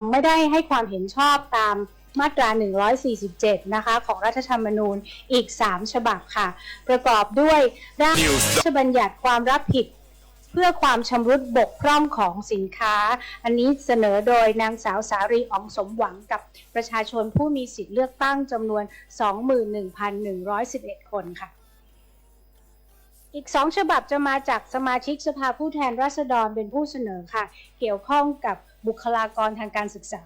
ไม่ได้ให้ความเห็นชอบตามมาตรา 147 นะคะของรัฐธรรมนูญอีก 3 ฉบับค่ะประกอบด้วยร่างพระราชบัญญัติความรับผิดเพื่อความชำรุดบกพร่องของสินค้าอันนี้เสนอโดยนางสาวสารีอ๋องสมหวังกับประชาชนผู้มีสิทธิเลือกตั้งจำนวน 21,111 คนค่ะอีก 2 ฉบับจะมาจากสมาชิกสภาผู้แทนราษฎรเป็นผู้เสนอค่ะเกี่ยวข้องกับบุคลากรทางการศึกษา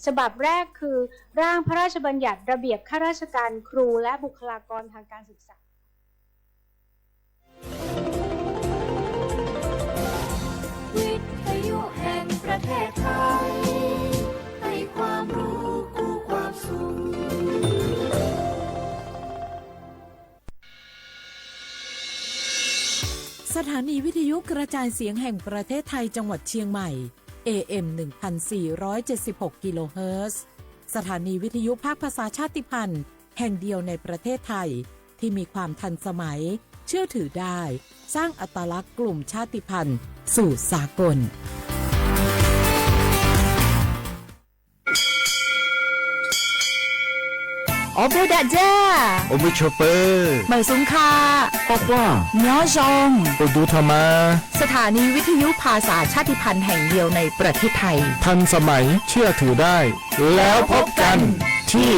ฉบับแรกคือร่างพระราชบัญญัติระเบียบข้าราชการครูและบุคลากรทางการศึกษาวิทยุแห่งประเทศไทยให้ความรู้คู่ความสุขสถานีวิทยุกระจายเสียงแห่งประเทศไทยจังหวัดเชียงใหม่ AM 1476 กิโลเฮิรตซ์สถานีวิทยุภาคภาษาชาติพันธุ์แห่งเดียวในประเทศไทยที่มีความทันสมัยเชื่อถือได้สร้างอัตลักษณ์กลุ่มชาติพันธุ์สู่สากล我背大家，我们ชอปเปอร์ เหมยสุงคา บอกว่า เนื้อจง ไปดูธรรมะ สถานีวิทยุภาษาชาติพันธุ์แห่งเดียวในประเทศไทย ทันสมัยเชื่อถือได้ แล้วพบกันที่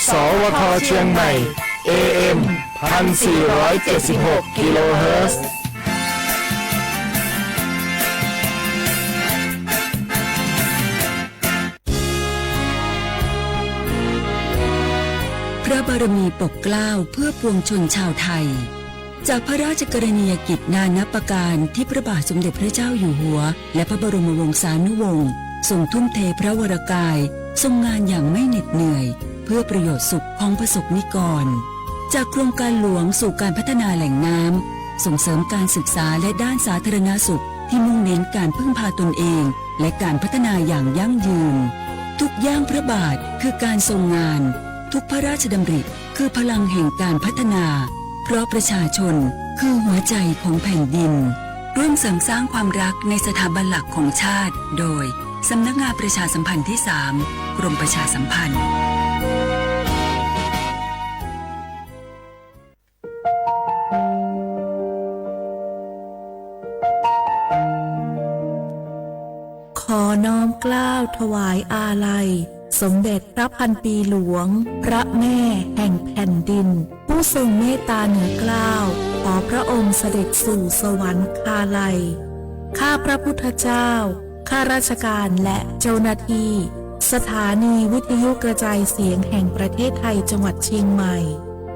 สวทเชียงใหม่ AM 1476 กิโลเฮิรตซ์พระบารมีปกเกล้าเพื่อปวงชนชาวไทยจากพระราชกรณียกิจนานับประการที่พระบาทสมเด็จพระเจ้าอยู่หัวและพระบรมวงศานุวงศ์ทรงทุ่มเทพระวรกายทรงงานอย่างไม่เหน็ดเหนื่อยเพื่อประโยชน์สุขของประสบนิกรจากโครงการหลวงสู่การพัฒนาแหล่งน้ำส่งเสริมการศึกษาและด้านสาธารณสุขที่มุ่งเน้นการพึ่งพาตนเองและการพัฒนาอย่างยั่งยืนทุกย่างพระบาทคือการทรงงานทุกพระราชดำริคือพลังแห่งการพัฒนาเพราะประชาชนคือหัวใจของแผ่นดินร่วมเสริมสร้างความรักในสถาบันหลักของชาติโดยสำนักงานประชาสัมพันธ์ที่ 3 กรมประชาสัมพันธ์ขอน้อมเกล้าถวายอาลัยสมเด็จพระพันปีหลวงพระแม่แห่งแผ่นดินผู้ทรงเมตตาเหนือเกล้าขอพระองค์เสด็จสู่สวรรคาลัยข้าพระพุทธเจ้าข้าราชการและเจ้าหน้าที่สถานีวิทยุกระจายเสียงแห่งประเทศไทยจังหวัดเชียงใหม่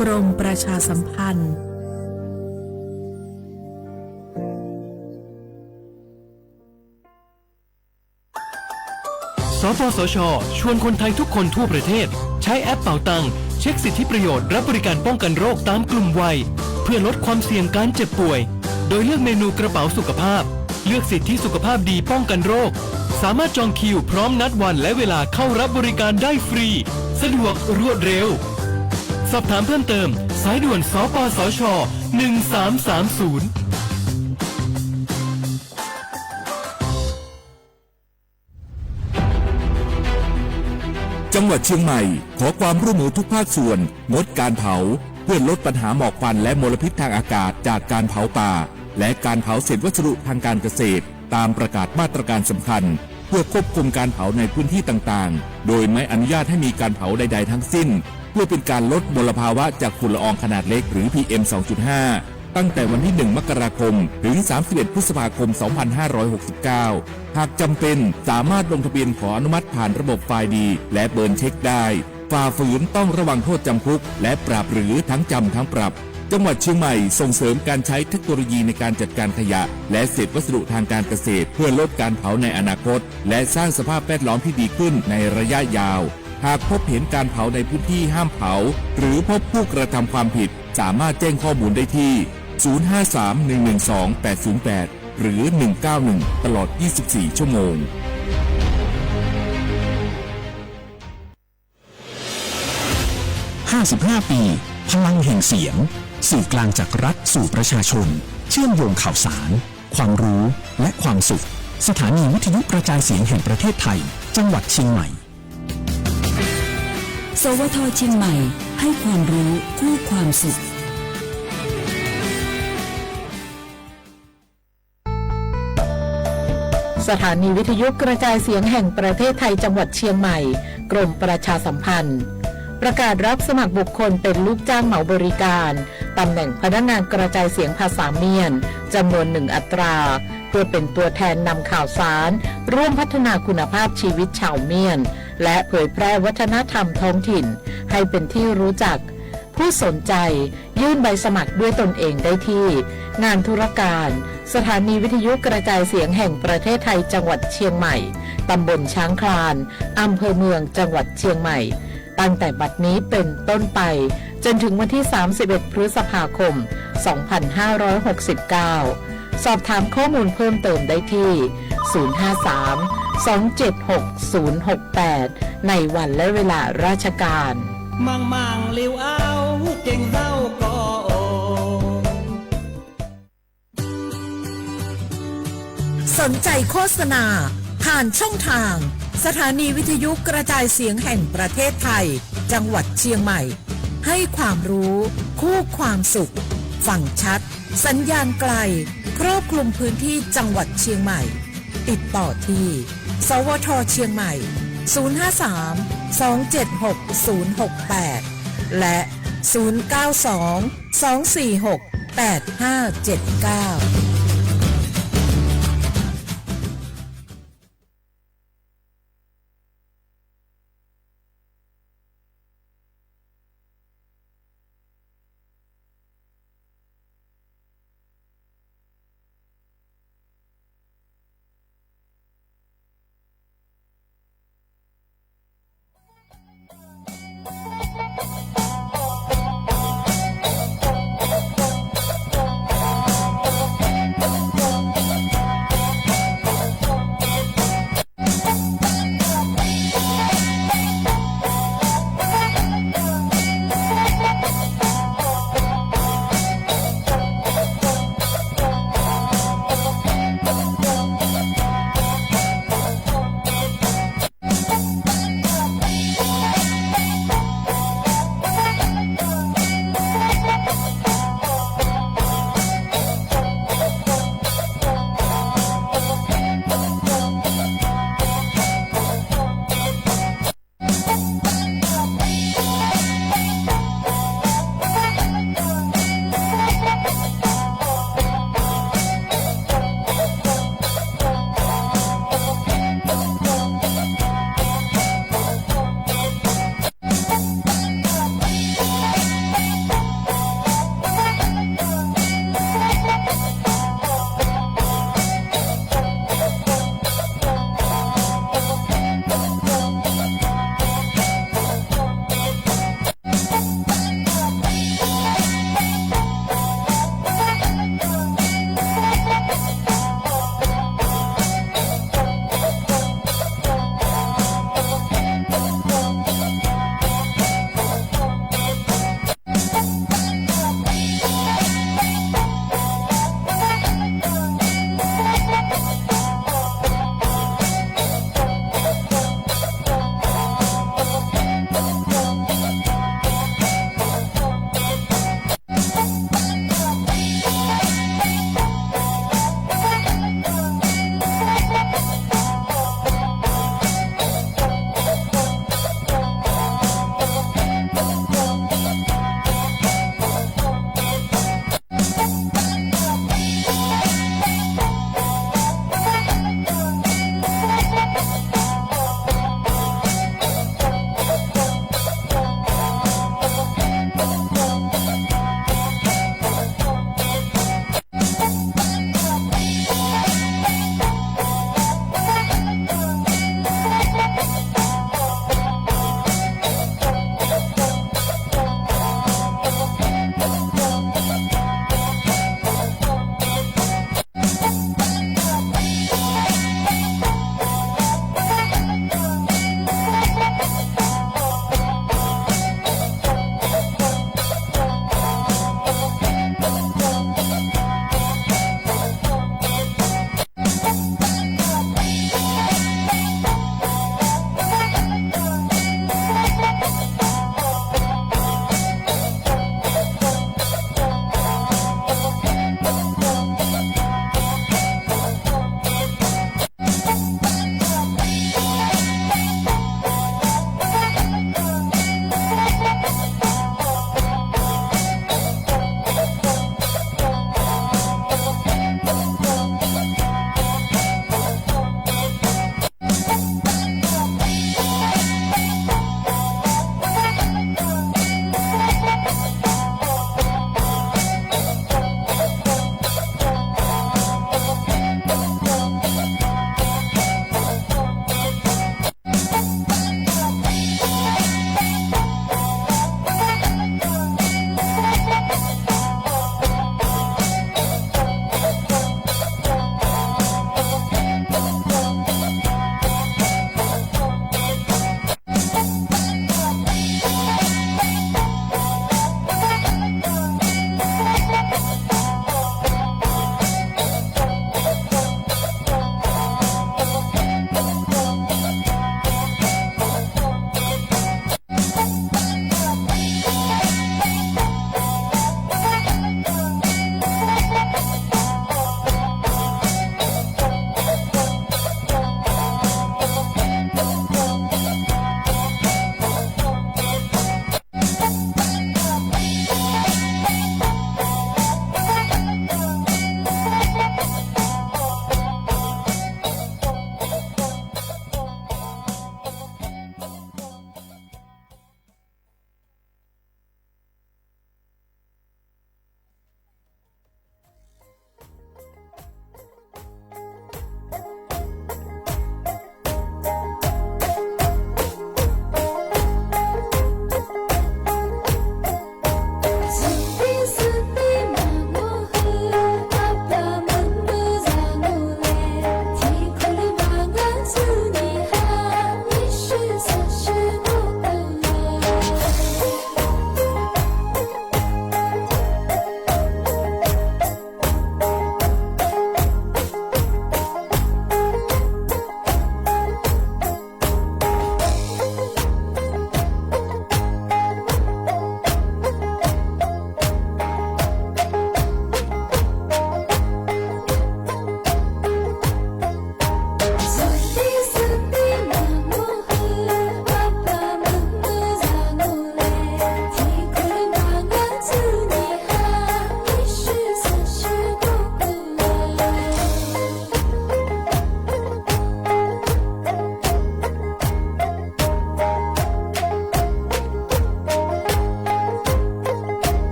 กรมประชาสัมพันธ์สปสช.ชวนคนไทยทุกคนทั่วประเทศใช้แอปเป๋าตังเช็คสิทธิประโยชน์รับบริการป้องกันโรคตามกลุ่มวัยเพื่อลดความเสี่ยงการเจ็บป่วยโดยเลือกเมนูกระเป๋าสุขภาพเลือกสิทธิสุขภาพดีป้องกันโรคสามารถจองคิวพร้อมนัดวันและเวลาเข้ารับบริการได้ฟรีสะดวกรวดเร็วสอบถามเพิ่มเติมสายด่วนสปสช1330จังหวัดเชียงใหม่ขอความร่วมมือทุกภาคส่วนงดการเผาเพื่อลดปัญหาหมอกควันและมลพิษทางอากาศจากการเผาป่าและการเผาเศษวัสดุทางการเกษตรตามประกาศมาตรการสำคัญเพื่อควบคุมการเผาในพื้นที่ต่างๆโดยไม่อนุญาตให้มีการเผาใดๆทั้งสิ้นเพื่อเป็นการลดมลภาวะจากฝุ่นละอองขนาดเล็กหรือ PM 2.5 ตั้งแต่วันที่ 1 มกราคมถึง 31 พฤษภาคม 2569 หากจำเป็นสามารถลงทะเบียนขออนุมัติผ่านระบบไฟล์ดีและเบิร์นเช็คได้ฝ่าฝืนต้องระวังโทษจำคุกและปรับหรือทั้งจำทั้งปรับจังหวัดเชียงใหม่ส่งเสริมการใช้เทคโนโลยีในการจัดการขยะและเศษวัสดุทางการเกษตรเพื่อลดการเผาในอนาคตและสร้างสภาพแวดล้อมที่ดีขึ้นในระยะยาวหากพบเห็นการเผาในพื้นที่ห้ามเผาหรือพบผู้กระทำความผิดสามารถแจ้งข้อมูลได้ที่053-112-808หรือ191ตลอด24ชั่วโมง55 ปีพลังแห่งเสียงสื่อกลางจากรัฐสู่ประชาชนเชื่อมโยงข่าวสารความรู้และความสุข สถานีวิทยุกระจายเสียงแห่งประเทศไทย จังหวัดเชียงใหม่ สวทเชียงใหม่ให้ความรู้คู่ความสุข สถานีวิทยุกระจายเสียงแห่งประเทศไทยจังหวัดเชียงใหม่กรมประชาสัมพันธ์ประกาศรับสมัครบุคคลเป็นลูกจ้างเหมาบริการตำแหน่งพนักงานกระจายเสียงภาษาเมียนจำนวน1 อัตราเพื่อเป็นตัวแทนนำข่าวสารร่วมพัฒนาคุณภาพชีวิตชาวเมียนและเผยแพร่วัฒนธรรมท้องถิ่นให้เป็นที่รู้จักผู้สนใจยื่นใบสมัครด้วยตนเองได้ที่งานธุรการสถานีวิทยุกระจายเสียงแห่งประเทศไทยจังหวัดเชียงใหม่ตำบลช้างคลานอำเภอเมืองจังหวัดเชียงใหม่ตั้งแต่บัดนี้เป็นต้นไปจนถึงวันที่31พฤษภาคม2569สอบถามข้อมูลเพิ่มเติมได้ที่053-276-068ในวันและเวลาราชการมังลิวเอาเก่งเศร้าก็โอสนใจโฆษณาผ่านช่องทางสถานีวิทยุกระจายเสียงแห่งประเทศไทยจังหวัดเชียงใหม่ให้ความรู้คู่ความสุขฟังชัดสัญญาณไกลครอบคลุมพื้นที่จังหวัดเชียงใหม่ติดต่อที่สวทเชียงใหม่053-276-068และ092-246-8579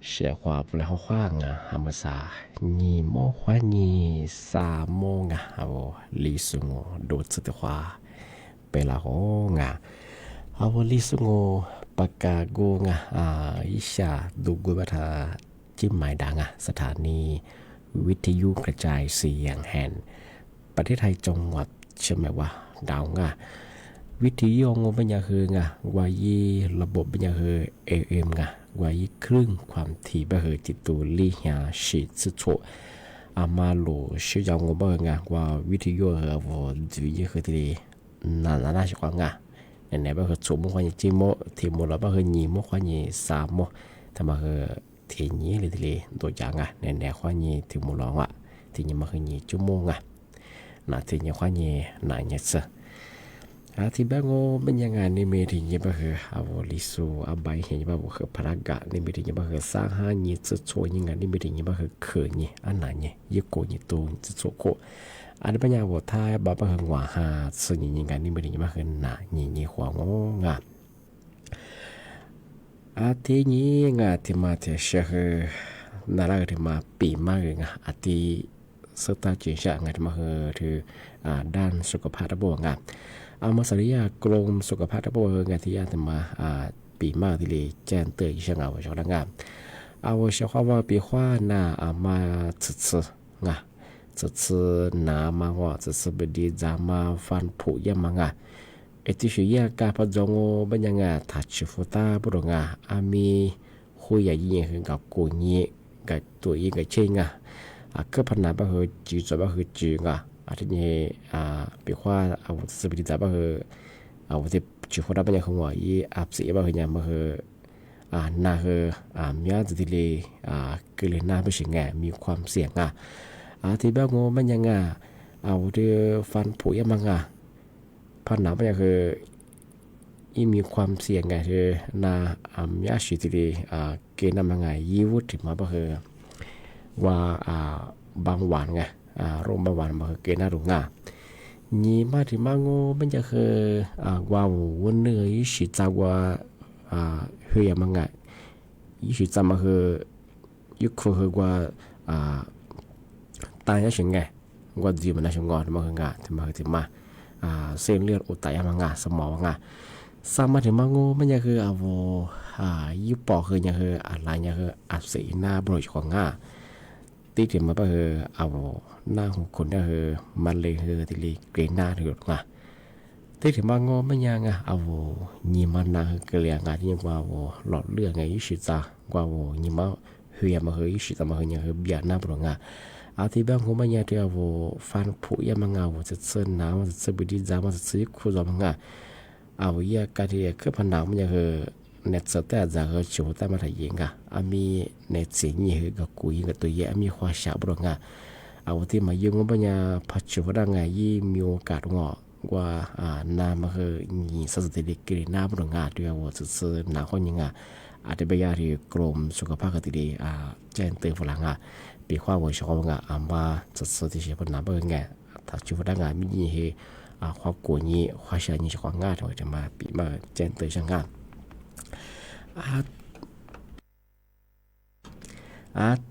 写话不了话啊，还没啥，你莫话你啥么啊？我历史我都知的话，被了好啊，我历史我ปากกาโกงอิชาดูกุบัตาจิ้มหมายดังสถานีวิทยุกระจายเสียงแห่งประเทศไทยจังหวัดใช่ไหมว่าดาววิทยุงบปัญญาคือวายีระบบปัญญาคือ AM วายีครึ่งความถี่บะคือจิตูลี่หาสิจิโชอามาโลชื่อยางบะว่าวิทยุวดูยี่คือที่น่าชิกว่าไหนบ้างคือจุ่มขวานจีโมทีโมแล้วบ้างคือหนีโมขวานยีสามโมทำมาคือทีนี้เลยทีเลยตัวอย่างไหนขวานยีทีโมร้องทีนี้มาคือหนีจุ่มโมน่ะทีนี้ขวานยีน่าเงี้ยซะที่บ้างโง่เป็นยังไงนี่มีทีนี้บ้างคือเอาลิสูเอาใบเห็นบ้างคือพลังกะนี่มีทีนี้บ้างคือสร้างหายีจะช่วยยังไงนี่มีทีนี้บ้างคือเขื่อนยีอันไหนยียี่โกยี่ตูจะช่วยโกอันนี้ปัญญาวัวท้ายบ้าเฮงว่าหาสิ่งยิ่งกันนี่ไม่ได้มาเห็นหน้ายิ่งหัวงาทีนี้ที่มาที่เชื่อน่ารักที่มาปีมากเลยที่สตาร์จิชะที่มาคือด้านสุขภาพระบบเอามาสัญญากรมสุขภาพระบบที่ที่มาปีมากที่เลยแจ้งเตือนช่างเอาชาวงานเอาเชื่อว่าปีว่าน่ามาศึก这次拿嘛话，这次不的咱们翻普也嘛这是也干不着我不样他吃福大不中阿米会也也很搞过年个ตัว一个钱ก็พันนาบ่คือจีจะบ่คือจีทีนี้ปีว่าเอาสบิดจะบ่คือเอาที่จีคนละบ่ยังคงว่าอีอับสิบ่คือยังบ่คือน่าคือมีอันที่เลยคือเลยน่าบ่สิมีความเสี่ยงที่บ้างโง่มันยังเอาเรือฟันผุยมังพันหนามันคือมีความเสี่ยงคือนามีอาชีพที่เกณฑ์นำมังยี่วุฒิมาบ่คือว่าบางวันโรคบางวันมาคือเกณฑ์น่ารู้ยี่มาที่มังโง่มันจะคือว่าวันเนื้อยี่สิจ้าว่าเฮียมังยี่สิจ้ามาคือยุคคือว่าตายยังไงว่าดีมันน่าชงงอมาคือที่มาเส้นเลือดอุดตันมังสมองสามารถถึงมังโง่มันยังคือยุบปอคือยังคืออะไรยังคืออักเสบหน้าบริจของตีถึงมาคือหน้าของคนยังคือมันเลยคือที่เลยเกลียหน้าถือตีถึงมังโง่มันยังยี่มันน่าคือเกลียที่ยังว่าหลอดเลือดยิ่งชิดจ้ากว่ายี่มันเฮียมาคือยิ่งชิดจ้ามาคือยังคือเบียดหน้าบริจที่บ้านผมมันยังที่ฟันผุยมังจะเส้นน้ำจะบิดจามันจะซื้อคู่จอมังยาการที่คือพันน้ำมันยังคือเน็ตสเตอร์จะคือชูแต่มาถ่ายยิงมีเน็ตเสียงยี่คือกับกุยกับตัวเยอะมีความฉาบรงที่มายุ่งมันยังพัชชูดังยี่มีโอกาสว่าน้ำมันคือยี่สัตว์ที่เด็กกินน้ำบรงด้วยจะซื้อน้ำคนยังอาจจะไปยาที่กรมสุขภาพก็ที่แจ้งเตือนฝรั่งปีว่า我说มา这次这些不拿不他就不那มี些花果泥花香泥是花或者嘛比嘛见对上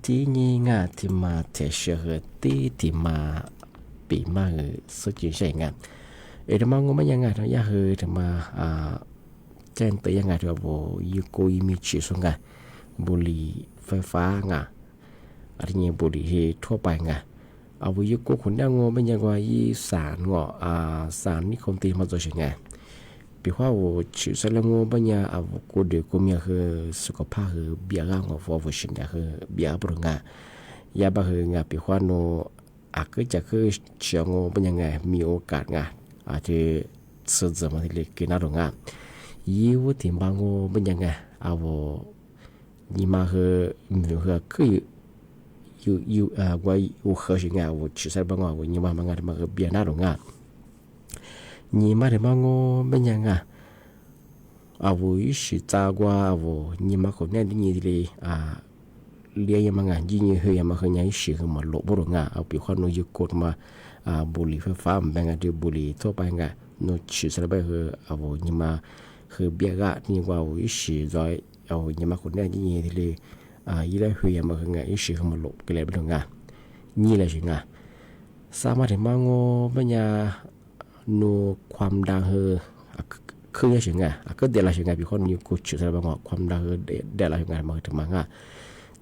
ที่นี่ที่มาเทเชื่อที่มาปีมาสุดยิ่งใช่ที่มางงมันยังทั้งยาที่มาแจ้งเตือนยังที่ว่ายูโกยมีชีสบุหรี่ไฟฟ้าอันนี้บุหรี่ทั่วไปเอาไว้ยุคคนยังมันยังว่ายี่สารสารนี่คงตีมาตัวเช่นปีว่าชิวสารมันยังเอากูเด็กกูมีคือสุขภาพคือเบียร์ฟอร์ชินคือเบียร์บรงยาบ้าคือปีว่าโนก็จะคือเชียงมันยังมีโอกาสอาจจะสื่อมาที่เล็กกินน่ารงยี่วุฒิบางมันยังเอายี่มาคืออยู่ว่าอยู่เขาสิว่าชิสบางว่ายี่มามาเบียร์น่าหลงยี่มาถึงบางเป็นยังอยู่สิจ้ากว่ายี่มาคนนี้ที่เลยเลี้ยงมันยี่เฮียมาคือยี่สิคือมาหลบบุรุษเอาปีคนนู้ยุกดมาบุหรี่ไฟฟ้าเป็นที่บุหรี่ทั่วไปนู้ชิสบคือยี่มาคือเบียร์ที่ว่าอยู่สิจอยยี่มาคนนี้ที่เลย ยี่ได้หุยมาคือไงอีสิเขามาหลบกันเลยไปถึงไงนี่เลยสิไงสามารถถึงมาโง่ปัญญานูความดังเฮอคือยังสิไงก็เดี๋ยวเราสิไงพี่คนอยู่กูจุดอะไรบางอย่างความดังเฮอเดี๋ยวเราสิไงมาถึงมาไง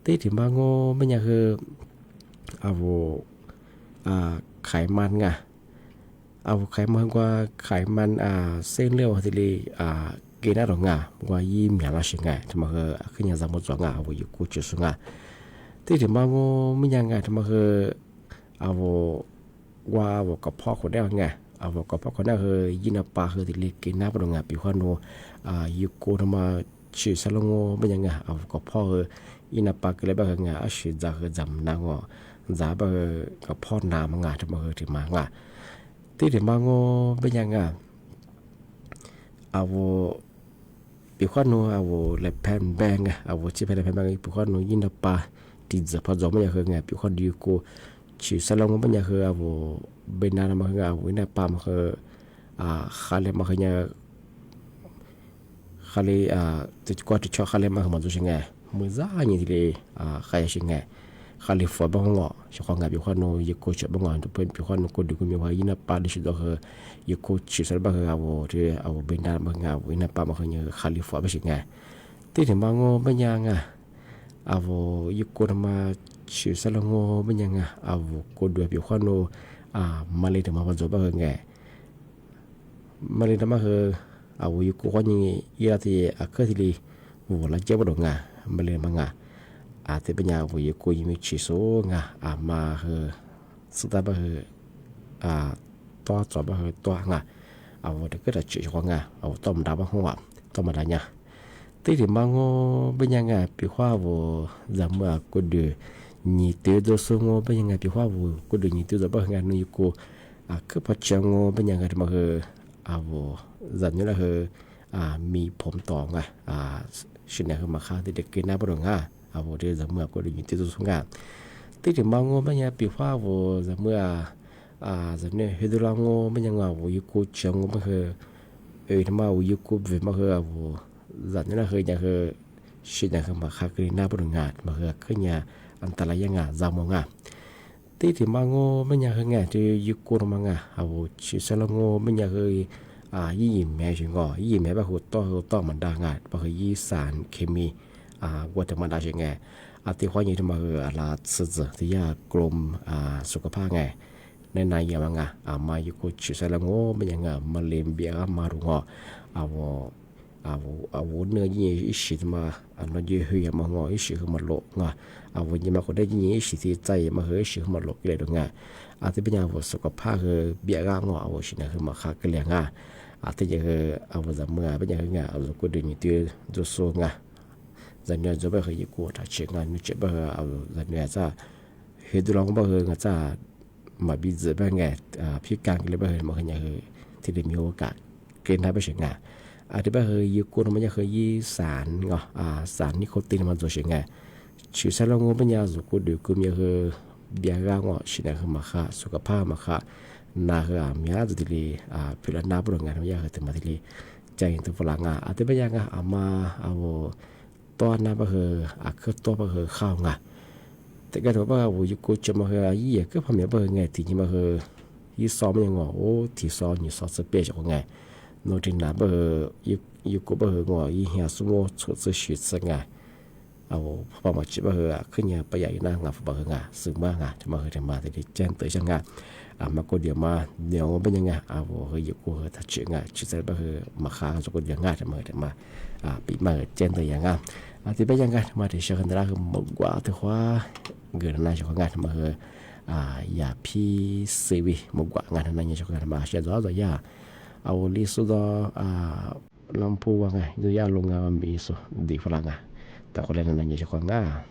ที่ถึงมาโง่ปัญญาคือไขมันไงเอาไขมันกว่าไขมันเส้นเลือดที่เลยกินได้หรอกไงว่ายี่มีอะไรสิไงทำไมคือยังจำไม่จบไงว่าอยู่กูจุดสุดไงที่ถึงมาโง่ไม่ยังไงทำไมว่ากับพ่อคนได้ไงกับพ่อคนได้ยินปาที่เลยกินน้ำปลงไงพี่คนโนอยู่กูทำไมชื่อสลงโง่ไม่ยังไงกับพ่อยินปาก็เลยแบบไงชื่อจะจำนางว่าจะแบบกับพ่อนามังไงทำไมถึงมาไงที่ถึงมาโง่ไม่ยังไงพี่คนโนเลยแผ่นแบงไงที่แผ่นแบงพี่คนโนยินปาที่จะพอจบไม่ยังไงพี่คนอยู่กูชื่อสลงไม่ยังเป็นนานมาไงวินาปามขาเลมาไงขาเลติดกว่าติดช็อขาเลมามันจะยังไงมือซ่าอย่างนี้เลยใครยังไงขาเลฝันบ้างงอช่วงงานพี่คนโนยกูจะบ้างงอทุกคนพี่คนโนกูดูกูมีว่ายินาปาดิฉันก็ยกูชื่อสลบ้างที่เป็นนานมาไงวินาปามมาไงขาเลฝันไม่ใช่ไงที่ถึงบ้างงอไม่ยังไงยกูทำมาชื่อสลงอไม่ยังไงกูดูพี่คนโนมาเลยถึงมาวันจบบ้างไงมาเลยทำมาอยู่กูคนยังยี่ละที่ก็ที่ลีวัวละเจ้าดงไงมาเลยมาไงที่เป็นอย่างอยู่กูยังมีชิโซไงมาสุดท้ายบ้างตัวจบบ้างตัวไงเด็กก็จะชิโซไงต้มดาบ้างหัวต้มมาได้เนี่ยที่ถึงบ้างเป็นยังไงพี่ว่าวัวจำเมื่อกูดูนี่ตัวตัวสูงเป็นยังไงพี่ว่าวัวกูดูนี่ตัวจะบ้างไงนู่นกูคือปัจจัยเป็นยังไงที่มาจันนี่แหละมีผมต่อไงชิ้นไหนมาค้าที่เด็กกินน้ำปลงอ่ะที่จะเมื่อกูดูนี่ตัวสูงอ่ะที่ถึงบางเป็นยังพี่ว่าวัวจะเมื่อจันเนี่ยเฮดูลางเป็นยังไงวัวยูกูจังมันทำไมวัวยูกูเวมาจันนี่แหละยังชิ้นไหนมาค้ากินน้ำปลงอ่ะมาขึ้นเนี่ยอันตรายยังไงจำมองอ่ะที่ถึงมาโง่ไม่อยากไงที่ยุคโรมังอ่ะชิสลโง่ไม่อยากยี่แม่ชิงอ่ะยี่แม่แบบหัวต่อมันด่างอ่ะแบบยี่สารเคมีวัตถุมันด่าชิงไงที่ข้อนี้ที่มาลาสื่อที่ยากลมสุขภาพไงในนายยังไงมายุคชิสลโง่ไม่ยังไงมาเลี้ยงเบี้ยมารุงอ่ะเนื้อยี่อิสิมาเราเยอะเฮียมางออิสิมาโลงวันนี้มาคนได้ยี่อิสิที่ใจมาเฮียอิสิมาโลกเลยตรงที่เป็นอย่างสุขภาพเบี้ยงอสินะคือมาขาเกลียงที่จะจะเมื่อเป็นอย่างกูดึงตัวจะโซ่จะเนี่ยจะไปเฮียกูถ้าเชื่องานนี่จะไปจะเนี่ยจะเฮดูลองไปจะมาบิดไปพี่กลางเลยไปมาเฮียที่ได้มีโอกาสเกณฑ์ได้ไปเชื่องที่บ้านยูกูมันจะยี่สารสารนิโคตินมันจะเชื่อไงชื่อสารงูเป็นยาสุกุดูกูมีเบียร์งชินะมาค่ะสุขภาพมาค่ะนามีอะไรที่ลีพิลานาบรงานมีอะไรที่มาที่ลีใจตัวฝรั่งที่บ้านยังมาตัวน้ำคือตัวข้าวแต่ก็ถือว่ายูกูจะมายี่ก็พอมีไงที่นี่มายี่ซ้อมยังโอ้ที่ซ้อมยี่ซ้อมสเปซของไงโน้ตที่นับยูกูงอยี่เหี้ยสมอชุดสีสง่าพอมาชิบขึ้นเนี่ยไปใหญ่น่างาซึ่งมากจะมาที่แจ้งเตือนงมาก็เดี๋ยวเป็นยังไงยูกูทัดเชื่อชิดใส่มาค้าจะก็เดี๋ยวจะมาปีมาแจ้งเตือนที่เป็นยังไงมาที่เชื่อกันได้คือหมดกว่าที่ว่าเกิดน่าจะงานมาอย่าพี่ซีวีหมดกว่างานนั้นจะงานมาเชื่อจะยาลิสุดlampu wanga itu ya lo ngam biso di falanga ta ko len nanya ko nga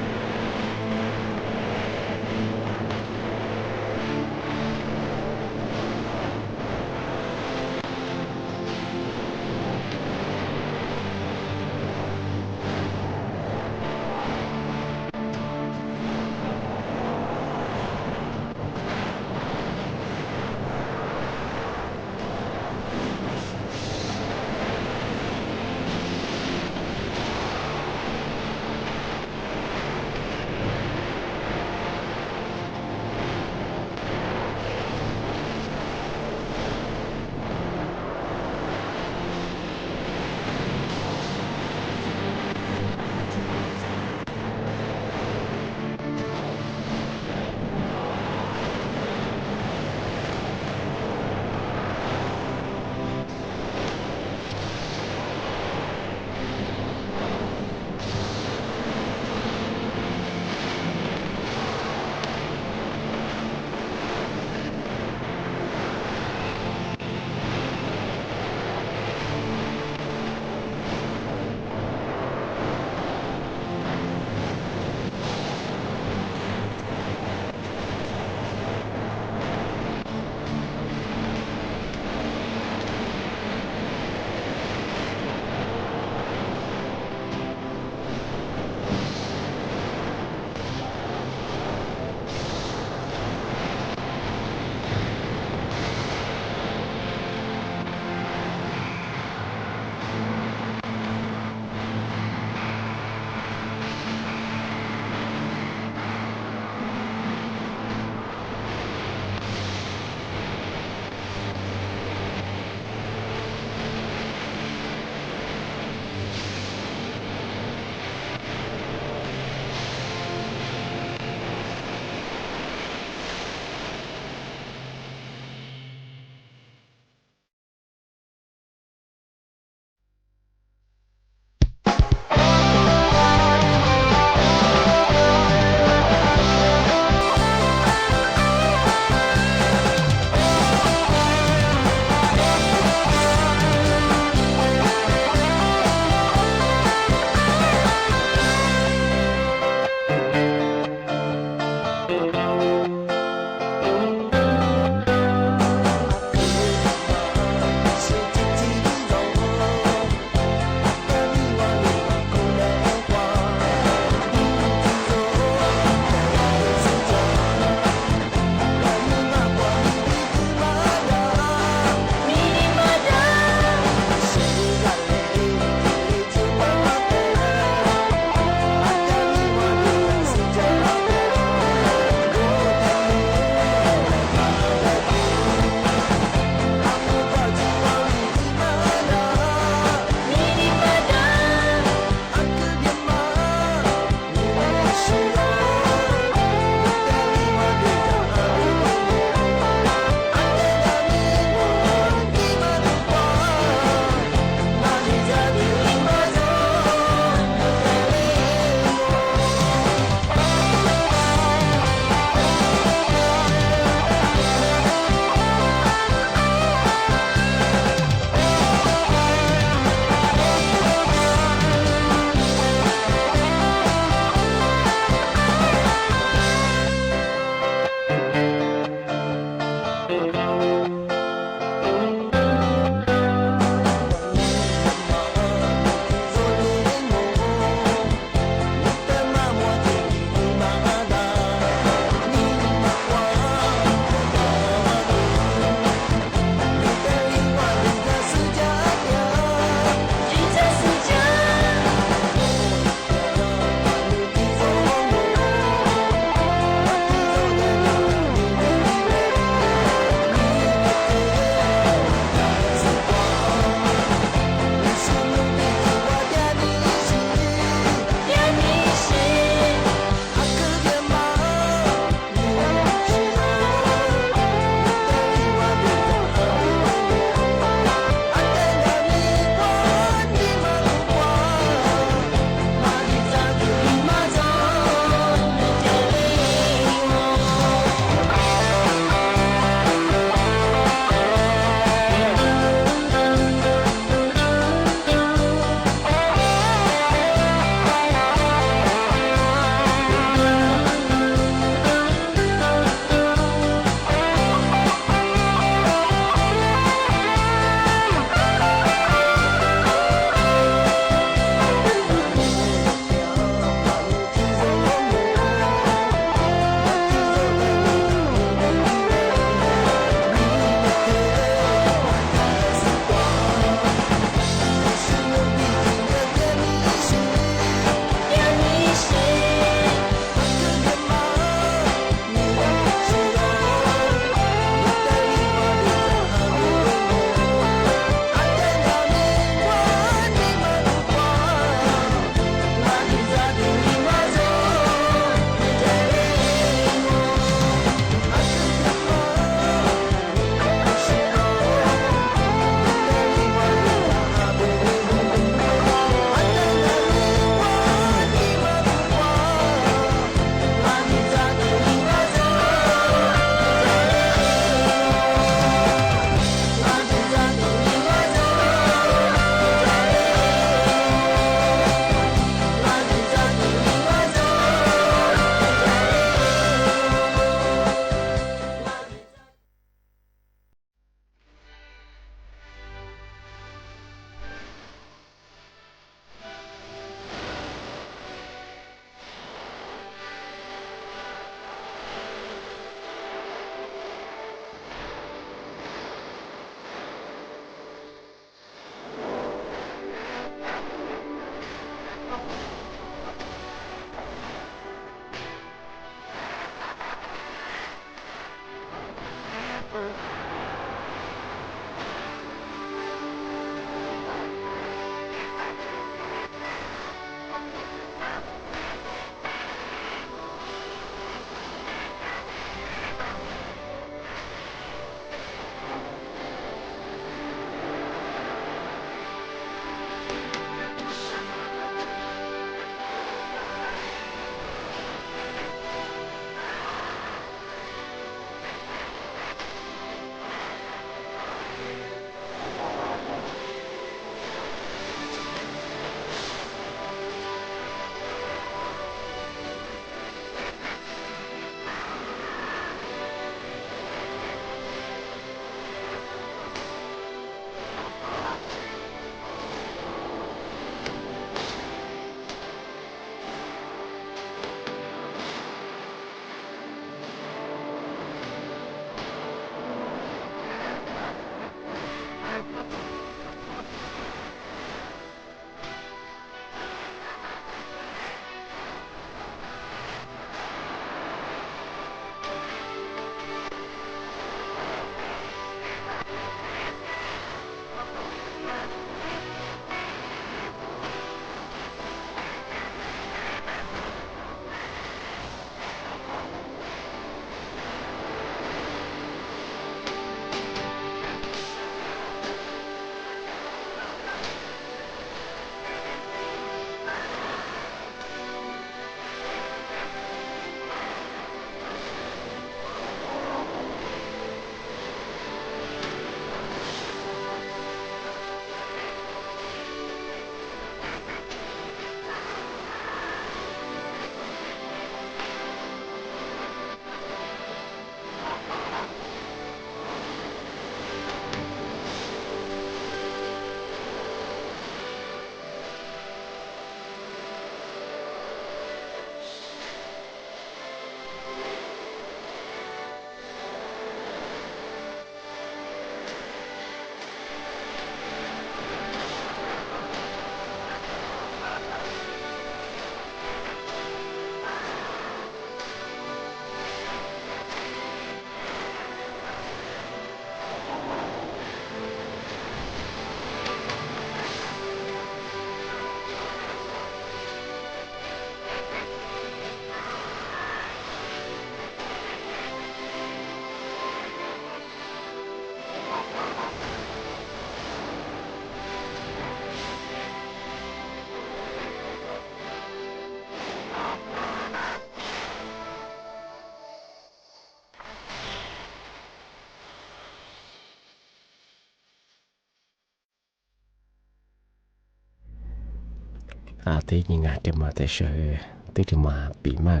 ที่ยิงเดี๋ยวมาแต่เชื่อที่มาปีมาก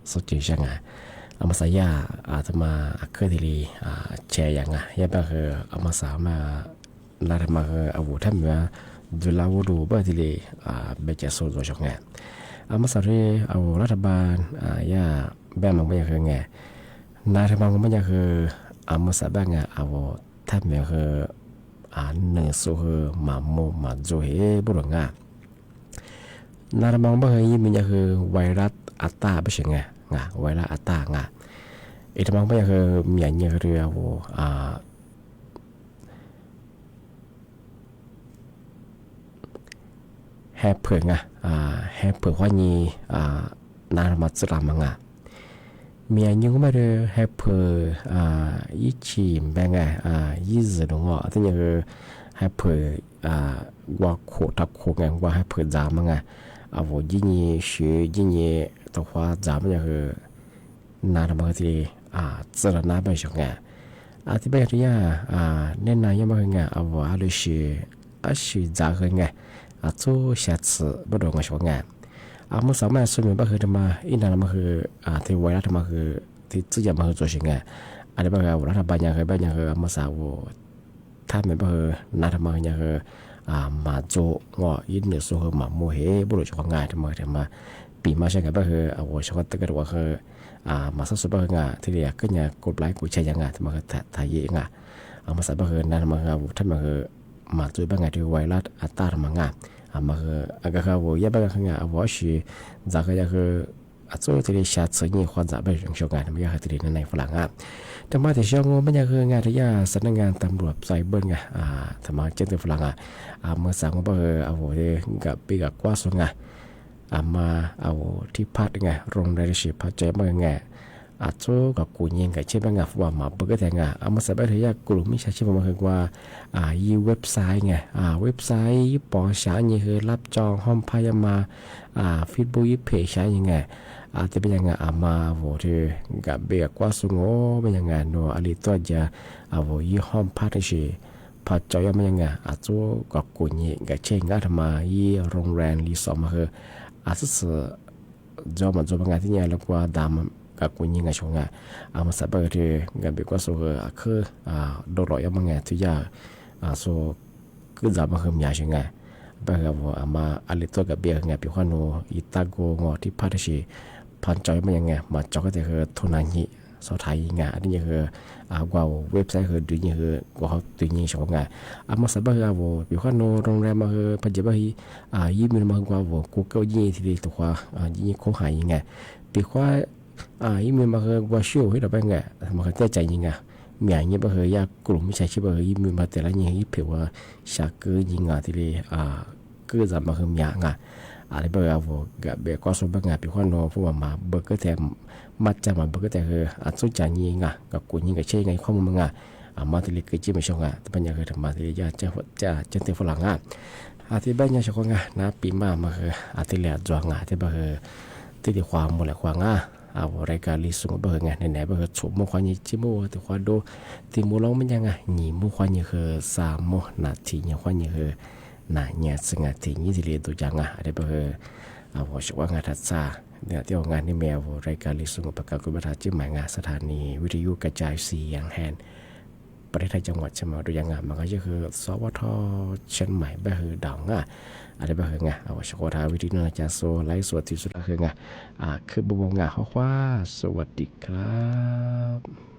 สดชื่นช่างอามาสายาจะมาเคยทีรีแชร์อย่างยังแบบอามาสามาลาทมาอาวุธทำแบบดูแลวัวดูบ้าทีรีเบจสูตัวช่างอามาสารีอาวุธรัฐบาลย่าแบบมันไม่ยังไงนาทำมันไม่ยังอามาสาบ้างอาวุธทำแบบหนึ่งสูมาโมมาโจเฮบุรุษนาทำมันไม่ยังมียังไวรัสอัตตาไม่ใช่ไงไวรัสอัตตาอีกทำมันไม่ยังมีอย่างเงี้ยเรื่องแฮปเปิลแฮปเปิลว่านี่นาทำมันจะทำมันมีอย่างนี้ก็ไม่ได้แฮปเปิลยี่ชิมแบบไงยี่สิบดวงที่ยังแฮปเปิลว่าโคตับโคไงว่าแฮปเปิลจามันว่ายี่นี่ชื่อยี่นี่ตัวว่าจามันยังนาทำมันที่จะระนาบไปช่วงที่ไปที่เน้นนายยังไม่ไงว่าอะไรชื่อจาไงจู่เสียดสีบดงช่วงเมื่อสามารถส่วนหนึ่งก็คือทำมาอินนามาคือที่ไวรัสทำมาคือที่จะยังมาคือตัวชิงอะไรบ้างรัฐบาลยังเคยบ้างยังเคยมาสาวถ้าไม่บ้างนาทำมายังเคยมาโจงอินเนอร์โซฮมาโมเฮบุรุษช่วงทำมาปีมาใช่ไหมบ้างคือช่วงตั้งแต่ว่าคือมาสักสุดบ้างที่เรียกก็ยังกดไลค์กดแชร์ยังทำมาคือถ่ายยังมาสาวบ้างคือนาทำมาคือถ้ามาคือมาโจบ้างที่ไวรัสอัตตาทำมามาก็คือว่าบ้างว่าชื่อจากก็คือจู่ที่เรียกชาติสิ่งความจะไปช่วงช่วงที่ไม่อยากที่เรียนในฝรั่งแต่มาที่ช่วงไม่อยากคืองานที่สำนักงานตำรวจไซเบอร์ทำมาเจ้าตัวฝรั่งเมื่อสั่งว่าที่กับปีกับกว่าส่วนมาที่พัดโรงเรียนสิพัดใจมาจู่กับกูยิงกับเช่นว่ามาเบิกแต่มาสบายที่กลุ่มมิจฉาชีพมาคือว่ายี่เว็บไซต์เว็บไซต์ปอชานี่คือรับจองห้องพยามาฟีดบุ๊กเพจใช่ยังไงจะเป็นยังไงมาที่กับเบียกว่าสุงโอเป็นยังไงโนอลิตัวจะยี่ห้องพัดที่พัดจอยมันยังไงจู่กับกูยิงกับเช่นทำมายี่โรงแรมรีสอร์ทมาคือสุดจอมันจบงานที่เนี่ยแล้วก็ดามกับกูยิงช่วงมาสับไปที่กับเบียกว่าสุงคือโดนหลอกยังไงที่ยาso คือจะมาเพิ่มยาใช่ไหมบางอย่างว่ามาอะไรตัวกับเบียร์ไงพี่ขวัญโนอิตาโกงอที่พัดชีพันจอยมันยังไงมาจอกก็จะคือทุนนี้สาวไทยไงอันนี้คือว่าเว็บไซต์คือดูนี่คือว่าเขาดูนี่ช่วงไงมาสับว่าพี่ขวัญโนโรงแรมมาคือปัจจุบันยี่มีมาว่ากูเกิลยี่ที่ดีตัวยี่คงหายยังไงพี่ขวัญยี่มีมาคือว่าชิวให้เราไปไงมาคือใจยังไงมีอย่างนี้บ่เคยยากกลุ่มไม่ใช่ชิบะยี่มีมาแต่ละอย่างที่เผื่อว่าชาเกอยิงที่เลยก็จะมาคือมีอย่างอะไรบ่ว่ากับเบก็ส่วนบางปีคนโนพวกมาเบิกก็แต่มัดจะมาเบิกก็แต่คือสุดใจยิงกับกูยิงกับเช่ไงข้อมูลมึงมาที่เลยก็จิ้มไม่ชงแต่ปัญญาคือทำมาที่จะเตะฝรั่งที่บ้านยาชงนะปีมาคือที่เหลือจวงที่บ่คือที่ความหมดแหละความรายการลิสุงเบอร์ไงไหนๆเบอร์ฉุบมุขวานี่จิโมแต่ควาโดที่มูลองมันยังหนีมุขวานี่คือ3นาทีเนี่ยควานี่คือเนี่ยสงทีนี้ที่เรียนตัวจังอะไรเบอร์ช่วงงานทัศน์เนี่ยที่ออกงานในแมวรายการลิสุงประกาศกุบฏาจิ้มหมายงานสถานีวิทยุกระจายเสียงแห่งประเทศไทยจังหวัดเชียงใหม่โดยยังมันก็คือสวทเชียงใหม่เบอร์ดาวอะไรเบอร์ชกทาวิธีนาจาโซไลฟ์สดที่สุดคือคือบุบงข้อความสวัสดีครับ